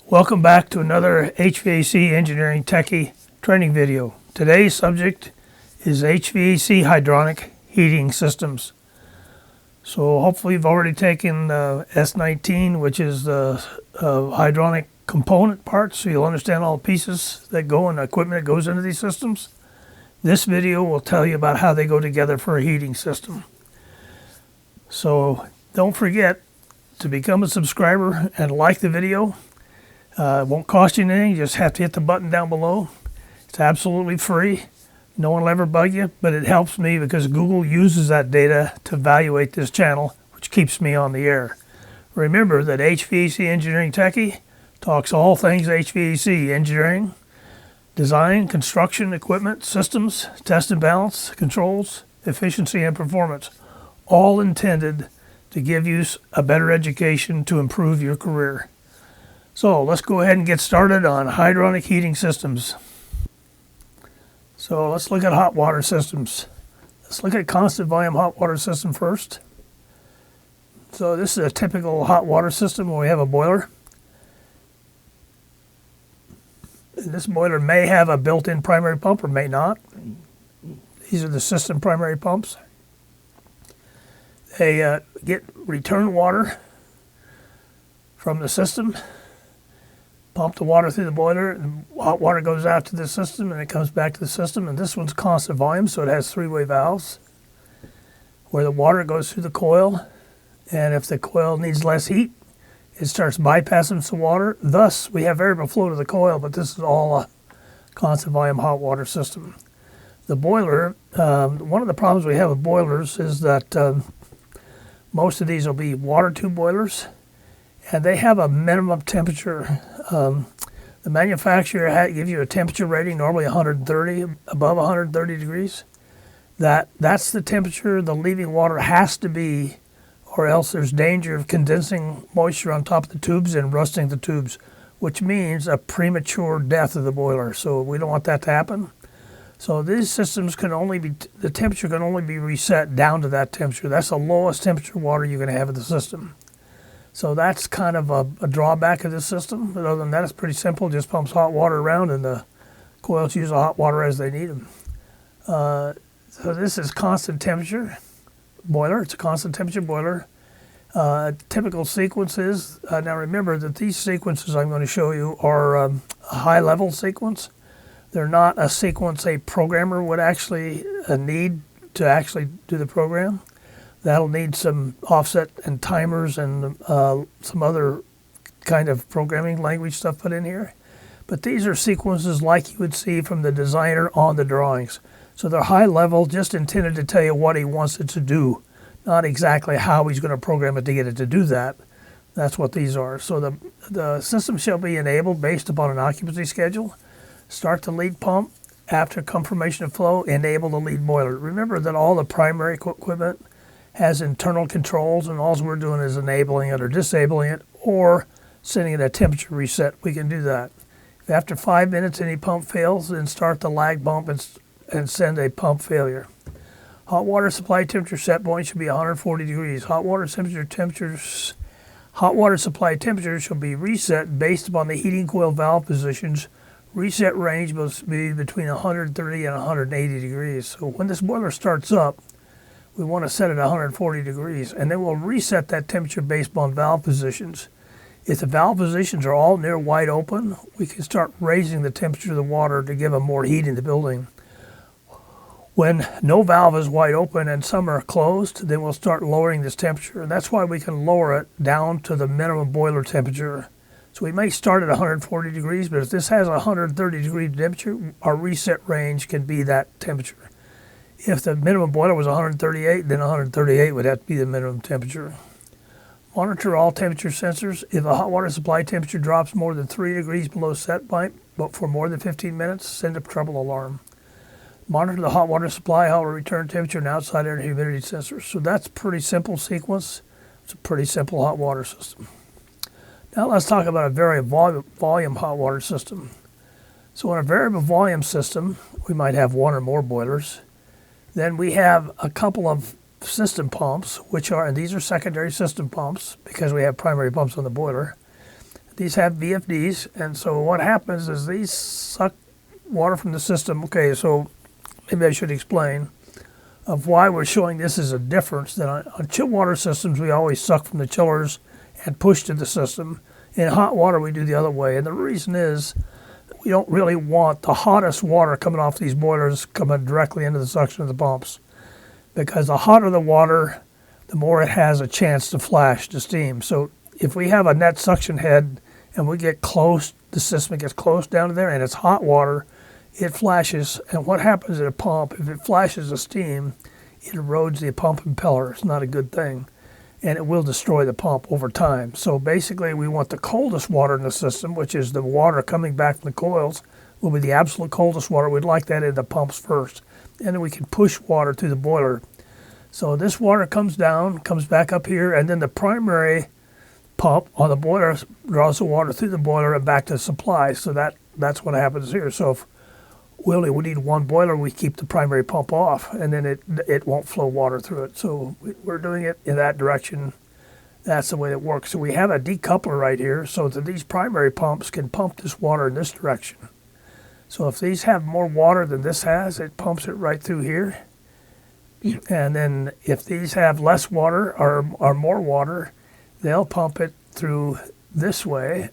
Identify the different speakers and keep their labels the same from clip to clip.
Speaker 1: Welcome back to another HVAC Engineering-Techie training video. Today's subject is HVAC Hydronic Heating Systems. So hopefully you've already taken S-21, which is the hydronic component parts, so you'll understand all the pieces that go and the equipment that goes into these systems. This video will tell you about how they go together for a heating system. So don't forget to become a subscriber and like the video. It won't cost you anything. You just have to hit the button down below. It's absolutely free. No one will ever bug you, but it helps me because Google uses that data to evaluate this channel, which keeps me on the air. Remember that HVAC Engineering-Techie talks all things HVAC engineering, design, construction, equipment, systems, test and balance, controls, efficiency, and performance, all intended to give you a better education to improve your career. So let's go ahead and get started on hydronic heating systems. So let's look at hot water systems. Let's look at constant volume hot water system first. So this is a typical hot water system where we have a boiler. And this boiler may have a built-in primary pump or may not. These are the system primary pumps. They get return water from the system, pump the water through the boiler, and hot water goes out to the system and it comes back to the system. And this one's constant volume, so it has three-way valves where the water goes through the coil, and if the coil needs less heat, it starts bypassing some water. Thus, we have variable flow to the coil, but this is all a constant volume hot water system. The boiler, one of the problems we have with boilers is that most of these will be water tube boilers, and they have a minimum temperature. The manufacturer gives you a temperature rating, normally 130, above 130 degrees. That's the temperature the leaving water has to be, or else there's danger of condensing moisture on top of the tubes and rusting the tubes, which means a premature death of the boiler. So we don't want that to happen. So these systems can only be, the temperature can only be reset down to that temperature. That's the lowest temperature water you're going to have in the system. So that's kind of a drawback of this system. But other than that, it's pretty simple. Just pumps hot water around and the coils use the hot water as they need them. So this is constant temperature boiler. It's a constant temperature boiler. Typical sequences. Now remember that these sequences I'm going to show you are a high level sequence. They're not a sequence a programmer would actually need to actually do the program. That'll need some offset and timers and some other kind of programming language stuff put in here. But these are sequences like you would see from the designer on the drawings. So they're high level, just intended to tell you what he wants it to do, not exactly how he's going to program it to get it to do that. That's what these are. So the system shall be enabled based upon an occupancy schedule. Start the lead pump. After confirmation of flow, enable the lead boiler. Remember that all the primary equipment has internal controls, and all we're doing is enabling it or disabling it or sending it a temperature reset. We can do that. If after 5 minutes any pump fails, then start the lag pump and send a pump failure. Hot water supply temperature set point should be 140 degrees. Hot water supply temperature shall be reset based upon the heating coil valve positions. Reset range must be between 130 and 180 degrees. So when this boiler starts up, we want to set it at 140 degrees, and then we'll reset that temperature based upon valve positions. If the valve positions are all near wide open, we can start raising the temperature of the water to give them more heat in the building. When no valve is wide open and some are closed, then we'll start lowering this temperature, and that's why we can lower it down to the minimum boiler temperature. So we may start at 140 degrees, but if this has a 130 degree temperature, our reset range can be that temperature. If the minimum boiler was 138, then 138 would have to be the minimum temperature. Monitor all temperature sensors. If a hot water supply temperature drops more than 3 degrees below set point, but for more than 15 minutes, send a trouble alarm. Monitor the hot water supply, hot water return temperature, and outside air and humidity sensors. So that's a pretty simple sequence. It's a pretty simple hot water system. Now let's talk about a variable volume hot water system. So in a variable volume system, we might have one or more boilers. Then we have a couple of system pumps, which are, and these are secondary system pumps because we have primary pumps on the boiler. These have VFDs, and so what happens is these suck water from the system. Okay, so maybe I should explain of why we're showing this as a difference. That on chill water systems, we always suck from the chillers and push to the system. In hot water, we do the other way, and the reason is we don't really want the hottest water coming off these boilers coming directly into the suction of the pumps, because the hotter the water, the more it has a chance to flash to steam. So if we have a net suction head and we get close, the system gets close down to there and it's hot water, it flashes. And what happens at a pump, if it flashes the steam, it erodes the pump impeller. It's not a good thing. And it will destroy the pump over time. So basically we want the coldest water in the system, which is the water coming back from the coils, will be the absolute coldest water. We'd like that in the pumps first. And then we can push water to the boiler. So this water comes down, comes back up here, and then the primary pump on the boiler draws the water through the boiler and back to the supply. So that's what happens here. So if we only need one boiler, we keep the primary pump off, and then it won't flow water through it. So we're doing it in that direction. That's the way it works. So we have a decoupler right here so that these primary pumps can pump this water in this direction. So if these have more water than this has, it pumps it right through here. And then if these have less water or more water, they'll pump it through this way.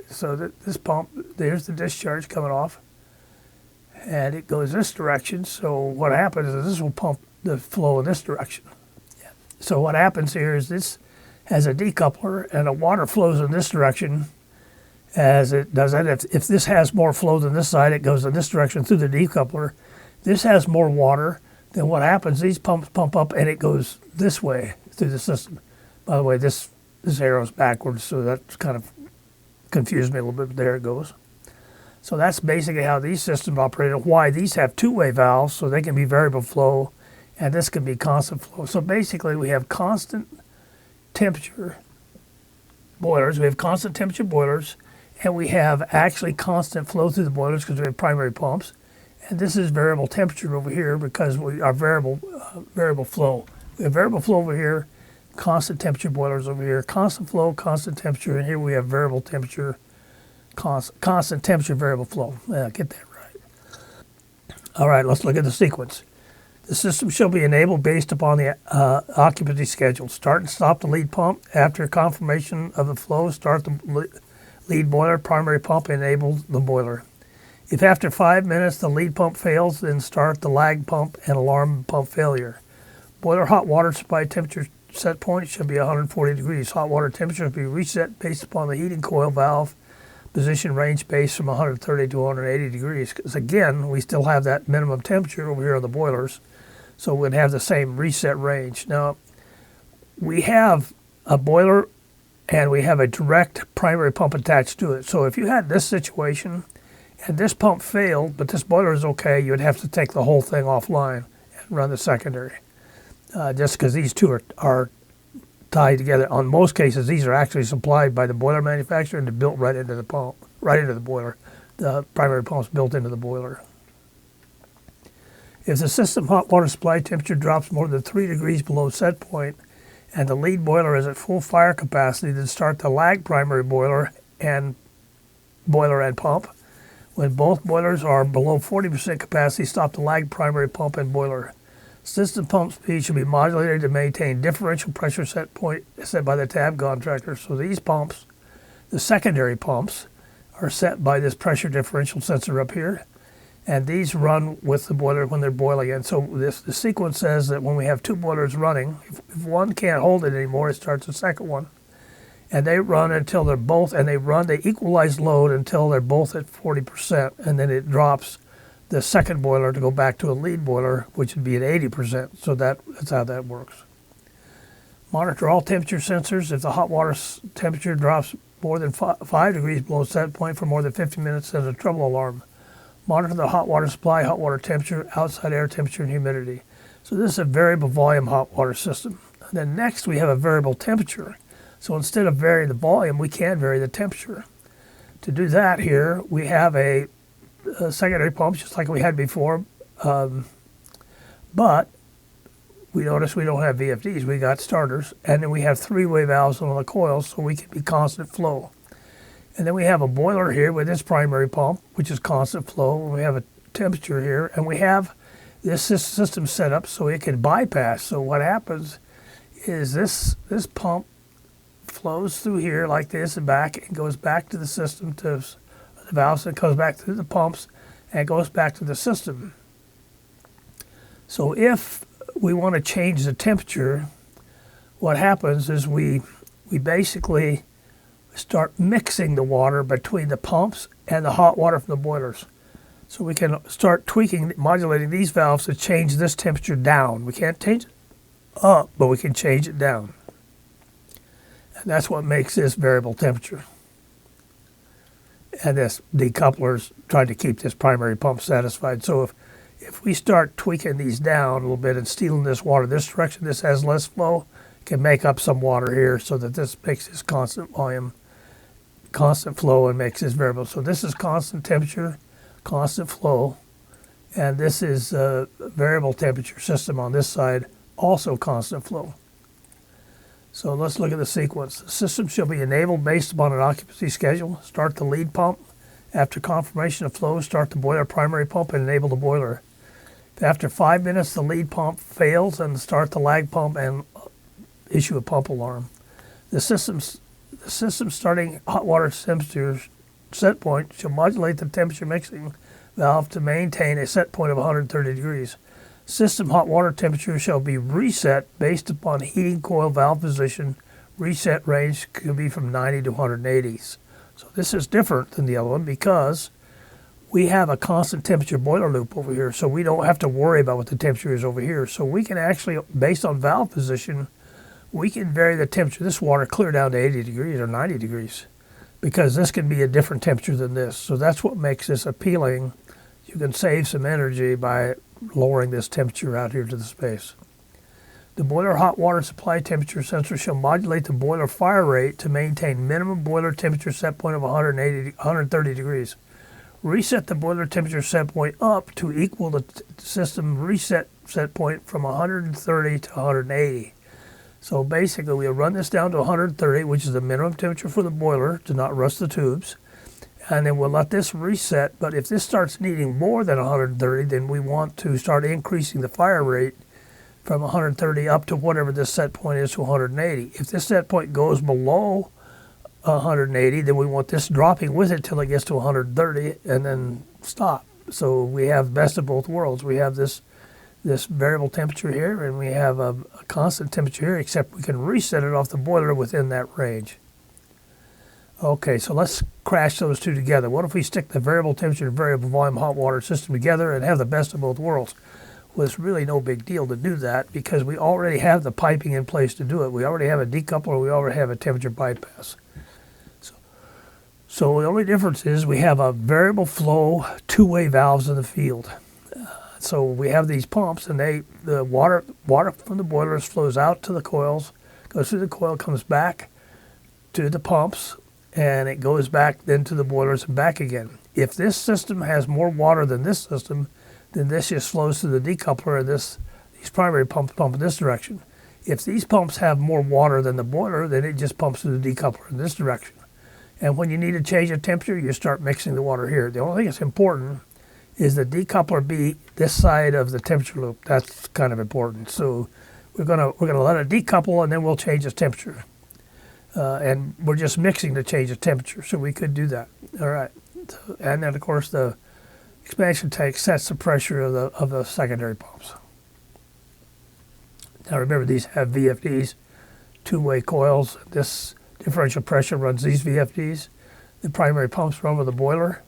Speaker 1: So that this pump, there's the discharge coming off, and it goes this direction. So what happens is this will pump the flow in this direction. Yeah. So what happens here is this has a decoupler, and the water flows in this direction as it does that. If this has more flow than this side, it goes in this direction through the decoupler. This has more water. Then what happens, these pumps pump up and it goes this way through the system. By the way, this arrow's backwards, so that kind of confused me a little bit, but there it goes. So that's basically how these systems operate, and why these have two-way valves, so they can be variable flow, and this can be constant flow. So basically we have constant temperature boilers, we have constant temperature boilers, and we have actually constant flow through the boilers because we have primary pumps. And this is variable temperature over here because we are variable flow. We have variable flow over here, constant temperature boilers over here, constant flow, constant temperature, and here we have variable temperature, constant temperature, variable flow. Get that right. All right, let's look at the sequence. The system shall be enabled based upon the occupancy schedule. Start and stop the lead pump. After confirmation of the flow, start the lead boiler, primary pump, enable the boiler. If after 5 minutes the lead pump fails, then start the lag pump and alarm pump failure. Boiler hot water supply temperature set point should be 140 degrees. Hot water temperature should be reset based upon the heating coil valve position range base from 130 to 180 degrees. Because again, we still have that minimum temperature over here on the boilers, so we'd have the same reset range. Now, we have a boiler and we have a direct primary pump attached to it. So if you had this situation and this pump failed, but this boiler is okay, you'd have to take the whole thing offline and run the secondary. Just because these two are tied together. On most cases, these are actually supplied by the boiler manufacturer and they're built right into the pump, right into the boiler. The primary pump's built into the boiler. If the system hot water supply temperature drops more than 3 degrees below set point and the lead boiler is at full fire capacity, then start the lag primary boiler and pump. When both boilers are below 40% capacity, stop the lag primary pump and boiler. System pump speed should be modulated to maintain differential pressure set point set by the tab contractor. So these pumps, the secondary pumps, are set by this pressure differential sensor up here, and these run with the boiler when they're boiling. And so the sequence says that when we have two boilers running, if one can't hold it anymore, it starts the second one. And they run until they're both, and they equalize load until they're both at 40%, and then it drops the second boiler to go back to a lead boiler, which would be at 80%. So that's how that works. Monitor all temperature sensors. If the hot water temperature drops more than 5 degrees below set point for more than 50 minutes, send a trouble alarm. Monitor the hot water supply, hot water temperature, outside air temperature, and humidity. So this is a variable volume hot water system. And then next we have a variable temperature. So instead of varying the volume, we can vary the temperature. To do that here, we have a secondary pump just like we had before, but we notice we don't have VFDs, we got starters, and then we have three-way valves on the coils so we can be constant flow. And then we have a boiler here with its primary pump, which is constant flow. We have a temperature here, and we have this system set up so it can bypass. So what happens is this pump flows through here like this and back, and goes back to the system, to the valves, and goes back through the pumps and goes back to the system. So if we want to change the temperature, what happens is we basically start mixing the water between the pumps and the hot water from the boilers. So we can start tweaking, modulating these valves to change this temperature down. We can't change it up, but we can change it down. And that's what makes this variable temperature. And this decoupler's trying to keep this primary pump satisfied. So if we start tweaking these down a little bit and stealing this water this direction, this has less flow, can make up some water here so that this makes this constant volume, constant flow, and makes this variable. So this is constant temperature, constant flow, and this is a variable temperature system on this side, also constant flow. So let's look at the sequence. The system shall be enabled based upon an occupancy schedule. Start the lead pump. After confirmation of flow, start the boiler primary pump and enable the boiler. If after 5 minutes the lead pump fails, then start the lag pump and issue a pump alarm. The system starting hot water temperature set point shall modulate the temperature mixing valve to maintain a set point of 130 degrees. System hot water temperature shall be reset based upon heating coil valve position. Reset range could be from 90 to 180. So this is different than the other one because we have a constant temperature boiler loop over here, so we don't have to worry about what the temperature is over here. So we can actually, based on valve position, we can vary the temperature. This water clear down to 80 degrees or 90 degrees because this can be a different temperature than this. So that's what makes this appealing. You can save some energy by lowering this temperature out here to the space. The boiler hot water supply temperature sensor shall modulate the boiler fire rate to maintain minimum boiler temperature set point of 130 degrees. Reset the boiler temperature set point up to equal the system reset set point from 130 to 180. So basically we'll run this down to 130, which is the minimum temperature for the boiler to not rust the tubes. And then we'll let this reset, but if this starts needing more than 130, then we want to start increasing the fire rate from 130 up to whatever this set point is to 180. If this set point goes below 180, then we want this dropping with it till it gets to 130 and then stop. So we have best of both worlds. We have this variable temperature here, and we have a constant temperature here, except we can reset it off the boiler within that range. Okay, so let's crash those two together. What if we stick the variable temperature and variable volume hot water system together and have the best of both worlds? Well, it's really no big deal to do that because we already have the piping in place to do it. We already have a decoupler, we already have a temperature bypass. So the only difference is we have a variable flow two-way valves in the field. So we have these pumps, and the water from the boilers flows out to the coils, goes through the coil, comes back to the pumps, and it goes back then to the boilers and back again. If this system has more water than this system, then this just flows to the decoupler, and these primary pumps pump in this direction. If these pumps have more water than the boiler, then it just pumps to the decoupler in this direction. And when you need to change the temperature, you start mixing the water here. The only thing that's important is the decoupler be this side of the temperature loop. That's kind of important. So we're gonna let it decouple, and then we'll change the temperature. And we're just mixing to change the temperature, so we could do that. All right. And then, of course, the expansion tank sets the pressure of the secondary pumps. Now remember, these have VFDs, two-way coils. This differential pressure runs these VFDs. The primary pumps run with the boiler.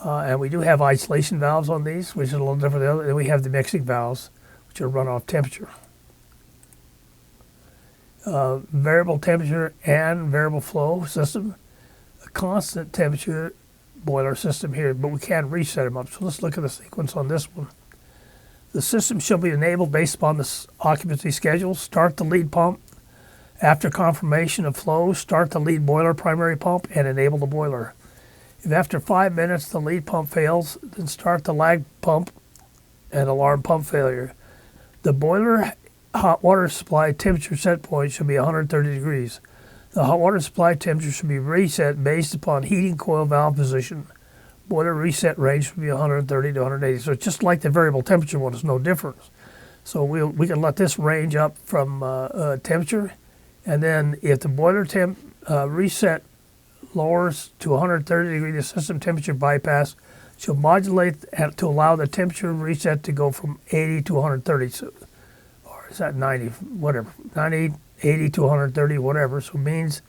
Speaker 1: And we do have isolation valves on these, which is a little different than the other. And we have the mixing valves, which are run off temperature. Variable temperature and variable flow system. A constant temperature boiler system here, but we can reset them up. So let's look at the sequence on this one. The system shall be enabled based upon the occupancy schedule. Start the lead pump. After confirmation of flow, start the lead boiler primary pump and enable the boiler. If after 5 minutes the lead pump fails, then start the lag pump and alarm pump failure. The boiler hot water supply temperature set point should be 130 degrees. The hot water supply temperature should be reset based upon heating coil valve position. Boiler reset range should be 130 to 180. So it's just like the variable temperature one, there's no difference. So we can let this range up from temperature, and then if the boiler temp reset lowers to 130 degree, the system temperature bypass should modulate to allow the temperature reset to go from 80 to 130. So, or is that 90? Whatever. 90, 80 to 130, whatever. So it means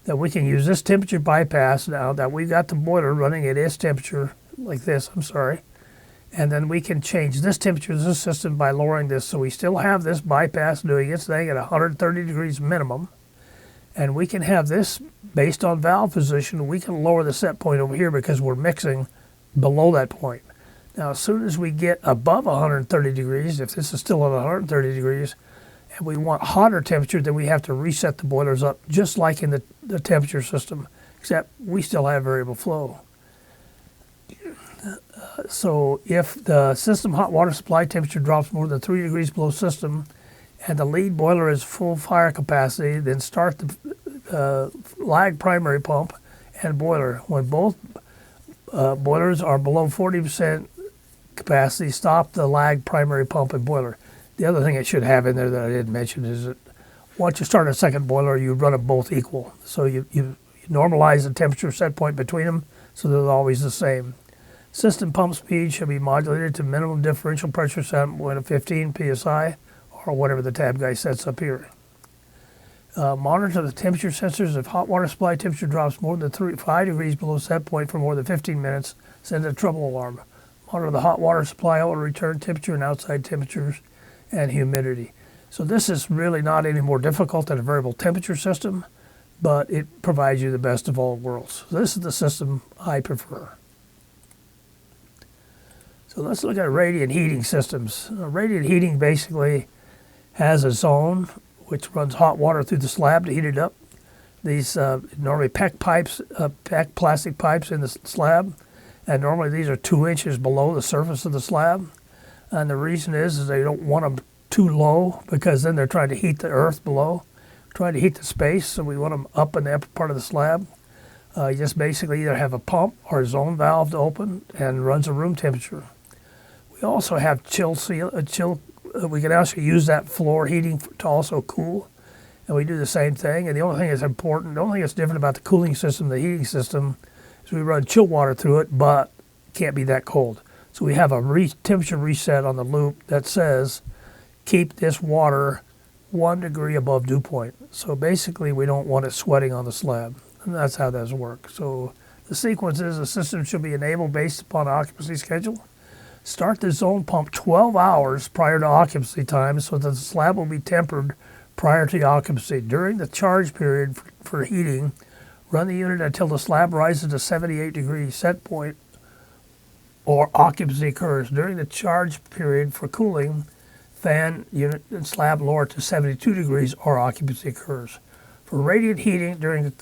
Speaker 1: that we can use this temperature bypass now that we've got the boiler running at its temperature, like this, I'm sorry. And then we can change this temperature of the system by lowering this. So we still have this bypass doing its thing at 130 degrees minimum. And we can have this based on valve position. We can lower the set point over here because we're mixing below that point. Now, as soon as we get above 130 degrees, if this is still at 130 degrees, and we want hotter temperature, then we have to reset the boilers up just like in the temperature system, except we still have variable flow. So if the system hot water supply temperature drops more than 3 degrees below system and the lead boiler is full fire capacity, then start the lag primary pump and boiler. When both boilers are below 40% capacity, stop the lag primary pump and boiler. The other thing it should have in there that I didn't mention is that once you start a second boiler, you run them both equal. So you normalize the temperature set point between them so they're always the same. System pump speed should be modulated to minimum differential pressure set point of 15 psi or whatever the tab guy sets up here. Monitor the temperature sensors. If hot water supply temperature drops more than 5 degrees below set point for more than 15 minutes, send a trouble alarm. Monitor the hot water supply outlet return temperature and outside temperatures and humidity. So this is really not any more difficult than a variable temperature system, but it provides you the best of all worlds. So this is the system I prefer. So let's look at radiant heating systems. Radiant heating basically has a zone which runs hot water through the slab to heat it up. These normally PEX pipes, PEX plastic pipes in the slab, and normally these are 2 inches below the surface of the slab. And the reason is they don't want them too low because then they're trying to heat the earth below, trying to heat the space, so we want them up in the upper part of the slab. You just basically either have a pump or a zone valve to open and runs a room temperature. We also have we can actually use that floor heating to also cool, and we do the same thing. And the only thing that's important, the only thing that's different about the cooling system, the heating system, is we run chill water through it, but it can't be that cold. So we have a temperature reset on the loop that says keep this water 1 degree above dew point. So basically we don't want it sweating on the slab, and that's how those work. So the sequence is the system should be enabled based upon occupancy schedule. Start the zone pump 12 hours prior to occupancy time so that the slab will be tempered prior to the occupancy. During the charge period for heating, run the unit until the slab rises to 78 degrees set point or occupancy occurs. During the charge period for cooling, fan unit and slab lower to 72 degrees or occupancy occurs. For radiant heating during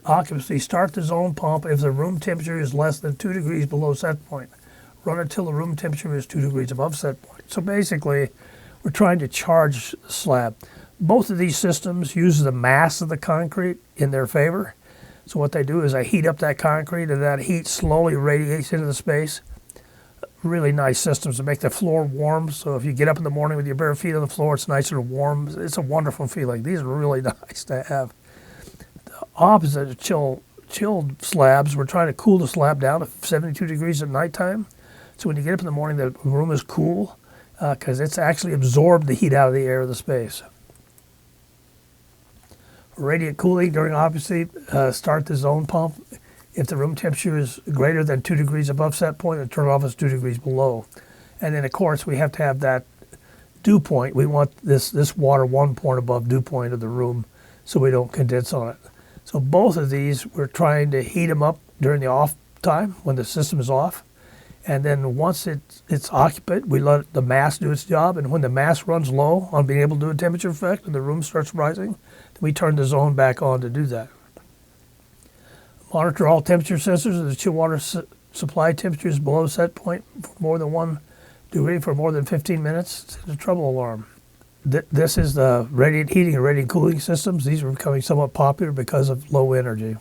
Speaker 1: occupancy, start the zone pump if the room temperature is less than 2 degrees below set point. Run until the room temperature is 2 degrees above set point. So basically, we're trying to charge the slab. Both of these systems use the mass of the concrete in their favor. So what they do is they heat up that concrete, and that heat slowly radiates into the space. Really nice systems to make the floor warm. So if you get up in the morning with your bare feet on the floor, it's nice and warm. It's a wonderful feeling. These are really nice to have. The opposite of chilled slabs, we're trying to cool the slab down to 72 degrees at nighttime. So when you get up in the morning, the room is cool because it's actually absorbed the heat out of the air of the space. For radiant cooling during occupancy, start the zone pump. If the room temperature is greater than 2 degrees above set point, and turn it off as 2 degrees below. And then, of course, we have to have that dew point. We want this water 1 point above dew point of the room so we don't condense on it. So both of these, we're trying to heat them up during the off time when the system is off. And then once it's occupied, we let the mass do its job. And when the mass runs low on being able to do a temperature effect and the room starts rising, then we turn the zone back on to do that. Monitor all temperature sensors. If the chill water supply temperature is below set point for more than 1 degree for more than 15 minutes, send a trouble alarm. this is the radiant heating and radiant cooling systems. These are becoming somewhat popular because of low energy.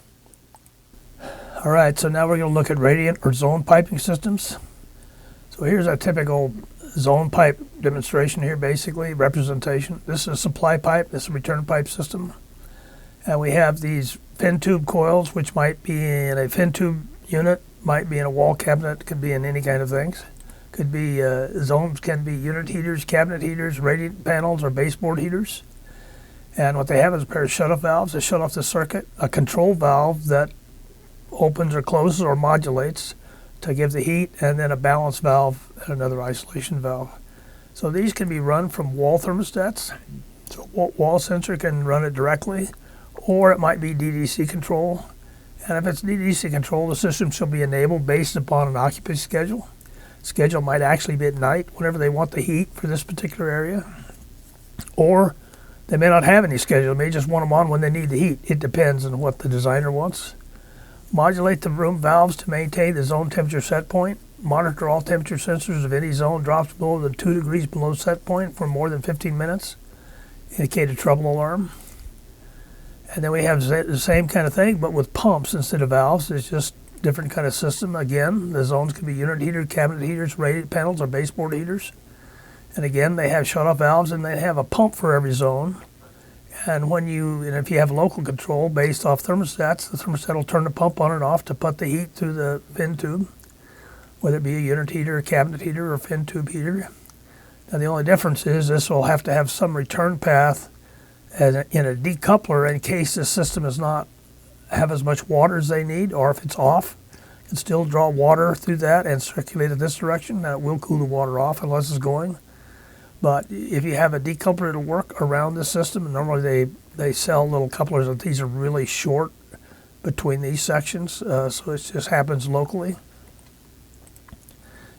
Speaker 1: All right, so now we're going to look at radiant or zone piping systems. So here's a typical zone pipe demonstration here, basically, representation. This is a supply pipe, this is a return pipe system. And we have these fin tube coils, which might be in a fin tube unit, might be in a wall cabinet, could be in any kind of things. Could be zones, can be unit heaters, cabinet heaters, radiant panels, or baseboard heaters. And what they have is a pair of shut-off valves that shut off the circuit, a control valve that opens or closes or modulates to give the heat, and then a balance valve and another isolation valve. So these can be run from wall thermostats. So wall sensor can run it directly, or it might be DDC control. And if it's DDC control, the system shall be enabled based upon an occupancy schedule. Schedule might actually be at night, whenever they want the heat for this particular area. Or they may not have any schedule. They may just want them on when they need the heat. It depends on what the designer wants. Modulate the room valves to maintain the zone temperature set point. Monitor all temperature sensors if any zone drops below the 2 degrees below set point for more than 15 minutes. Indicate a trouble alarm. And then we have the same kind of thing, but with pumps instead of valves. It's just different kind of system. Again, the zones can be unit heaters, cabinet heaters, radiant panels, or baseboard heaters. And again, they have shut-off valves, and they have a pump for every zone. And if you have local control based off thermostats, the thermostat will turn the pump on and off to put the heat through the fin tube, whether it be a unit heater, a cabinet heater, or fin tube heater. Now the only difference is this will have to have some return path in a decoupler in case the system does not have as much water as they need, or if it's off, it can still draw water through that and circulate in this direction. Now it will cool the water off unless it's going. But if you have a decoupler, it'll work around the system. And normally they sell little couplers, and these are really short between these sections, so it just happens locally.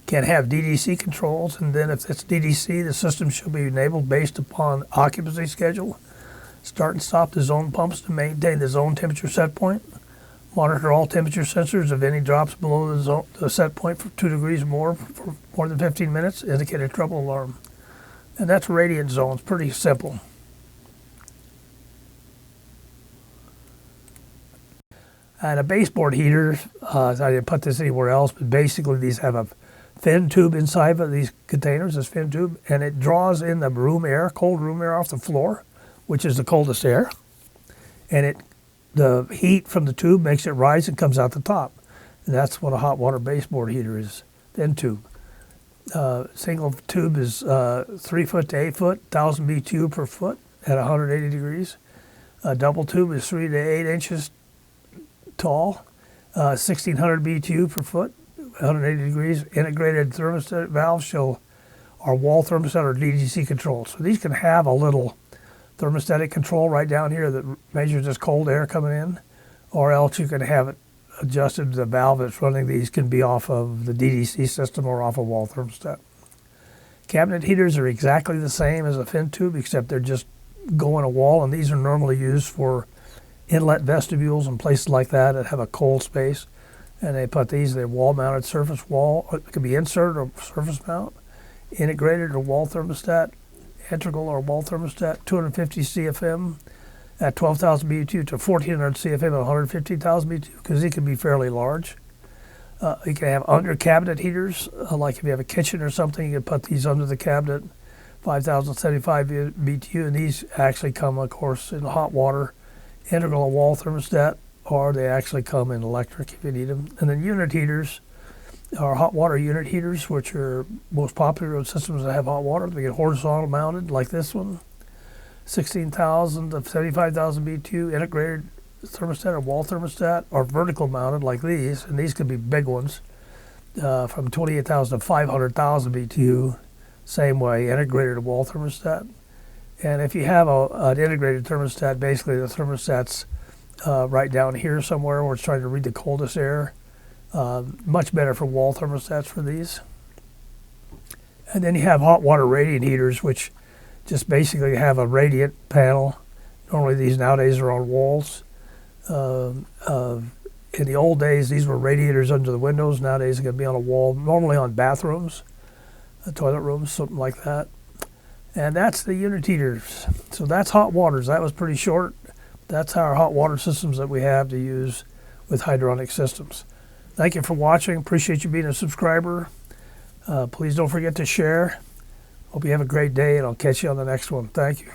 Speaker 1: Can have DDC controls, and then if it's DDC, the system should be enabled based upon occupancy schedule. Start and stop the zone pumps to maintain the zone temperature set point. Monitor all temperature sensors if any drops below the set point for 2 degrees or more for more than 15 minutes. Indicate a trouble alarm. And that's radiant zones, pretty simple. And a baseboard heater, I didn't put this anywhere else, but basically these have a fin tube inside of these containers, this fin tube, and it draws in the room air, cold room air off the floor, which is the coldest air. And the heat from the tube makes it rise and comes out the top. And that's what a hot water baseboard heater is, fin tube. Single tube is 3 foot to 8 foot, 1,000 BTU per foot at 180 degrees. Double tube is 3 to 8 inches tall, 1,600 BTU per foot, 180 degrees. Integrated thermostat valves are wall thermostat or DDC control. So these can have a little thermostatic control right down here that measures this cold air coming in, or else you can have it adjusted. The valve that's running these can be off of the DDC system or off a wall thermostat. Cabinet heaters are exactly the same as a fin tube, except they're just go in a wall, and these are normally used for inlet vestibules and places like that have a cold space. And they put they're wall-mounted surface wall. It could be insert or surface mount, integrated or wall thermostat, integral or wall thermostat, 250 CFM at 12,000 BTU to 1,400 CFM at 150,000 BTU, because it can be fairly large. You can have under cabinet heaters, like if you have a kitchen or something, you can put these under the cabinet, 5,075 BTU, and these actually come, of course, in hot water, integral or wall thermostat, or they actually come in electric if you need them. And then unit heaters are hot water unit heaters, which are most popular in systems that have hot water. They get horizontal mounted, like this one. 16,000 to 75,000 BTU integrated thermostat or wall thermostat, or vertical mounted like these, and these could be big ones, from 28,000 to 500,000 BTU, same way, integrated wall thermostat. And if you have an integrated thermostat, basically the thermostat's right down here somewhere where it's trying to read the coldest air. Much better for wall thermostats for these. And then you have hot water radiant heaters, which just basically have a radiant panel. Normally these nowadays are on walls. In the old days, these were radiators under the windows. Nowadays, they're going to be on a wall, normally on bathrooms, toilet rooms, something like that. And that's the unit heaters. So that's hot waters. That was pretty short. That's our hot water systems that we have to use with hydronic systems. Thank you for watching. Appreciate you being a subscriber. Please don't forget to share. Hope you have a great day, and I'll catch you on the next one. Thank you.